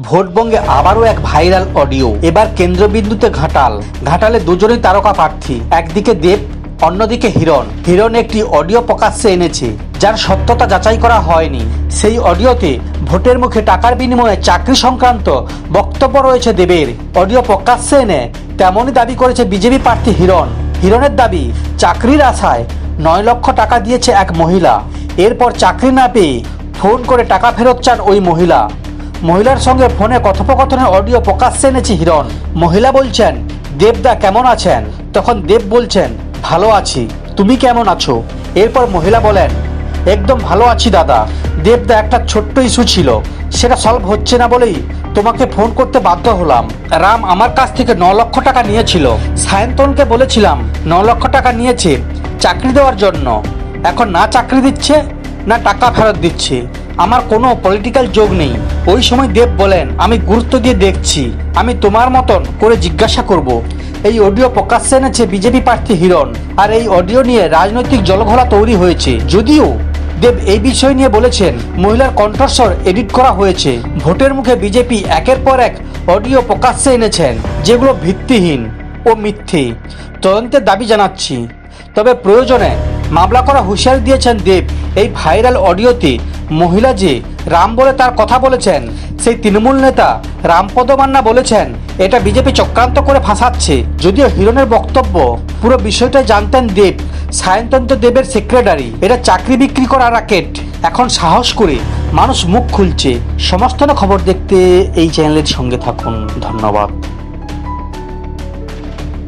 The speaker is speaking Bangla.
ভোটবঙ্গে আবারও এক ভাইরাল অডিও। এবার কেন্দ্রবিন্দুতে ঘাটালে দুজনই তারকা প্রার্থী, একদিকে দেব, অন্যদিকে হিরণ। হিরণ একটি অডিও প্রকাশ্যে এনেছে যার সত্যতা যাচাই করা হয়নি। সেই অডিওতে ভোটের মুখে টাকার বিনিময়ে চাকরি সংক্রান্ত বক্তব্য রয়েছে দেবের। অডিও প্রকাশ্যে এনে তেমনই দাবি করেছে বিজেপি প্রার্থী হিরণ। হিরণের দাবি, চাকরির আশায় 9 লক্ষ টাকা দিয়েছে এক মহিলা, এরপর চাকরি না পেয়ে ফোন করে টাকা ফেরত চান ওই মহিলার সঙ্গে ফোনে কথোপকথনের অডিও প্রকাশ্যে এনেছে হিরণ। মহিলা বলছেন, দেবদা কেমন আছেন? তখন দেব বলছেন, ভালো আছি, তুমি কেমন আছো? এরপর মহিলা বলেন, একদম ভালো আছি দাদা। দেবদা, একটা ছোট্ট ইস্যু ছিল, সেটা সলভ হচ্ছে না বলেই তোমাকে ফোন করতে বাধ্য হলাম। রাম আমার কাছ থেকে 9 লক্ষ টাকা নিয়েছিল। সায়ন্তনকে বলেছিলাম 9 লক্ষ টাকা নিয়েছে চাকরি দেওয়ার জন্য। এখন না চাকরি দিচ্ছে না টাকা ফেরত দিচ্ছে। আমার কোনো পলিটিক্যাল যোগ নেই। ওই সময় দেব বলেন, আমি গুরুত্ব দিয়ে দেখছি, আমি তোমার মতন করে জিজ্ঞাসা করব। এই অডিও প্রকাশ্যে এনেছে বিজেপি প্রার্থী হিরণ। আর এই অডিও নিয়ে রাজনৈতিক জলঘোলা তৈরি হয়েছে। যদিও দেব এই বিষয় নিয়ে বলেছেন, মহিলার কণ্ঠস্বর এডিট করা হয়েছে। ভোটের মুখে বিজেপি একের পর এক অডিও প্রকাশ্যে এনেছেন যেগুলো ভিত্তিহীন ও মিথ্যে। তদন্তের দাবি জানাচ্ছি, তবে প্রয়োজনে মামলা করা হুঁশিয়ারি দিয়েছেন দেব। এই ভাইরাল অডিওতে মহিলা যে রাম বলে তার কথা বলেছেন, সেই তৃণমূল নেতা রামপদ মান্না বলেছেন এটা বিজেপি চক্রান্ত করে ফাঁসাচ্ছে। যদিও হিরণের বক্তব্য, পুরো বিষয়টা জানতেন দেব। সায়ন্তন তো দেবের সেক্রেটারি। এটা চাকরি বিক্রি করা রাকেট। এখন সাহস করে মানুষ মুখ খুলছে। সমস্ত খবর দেখতে এই চ্যানেলের সঙ্গে থাকুন। ধন্যবাদ।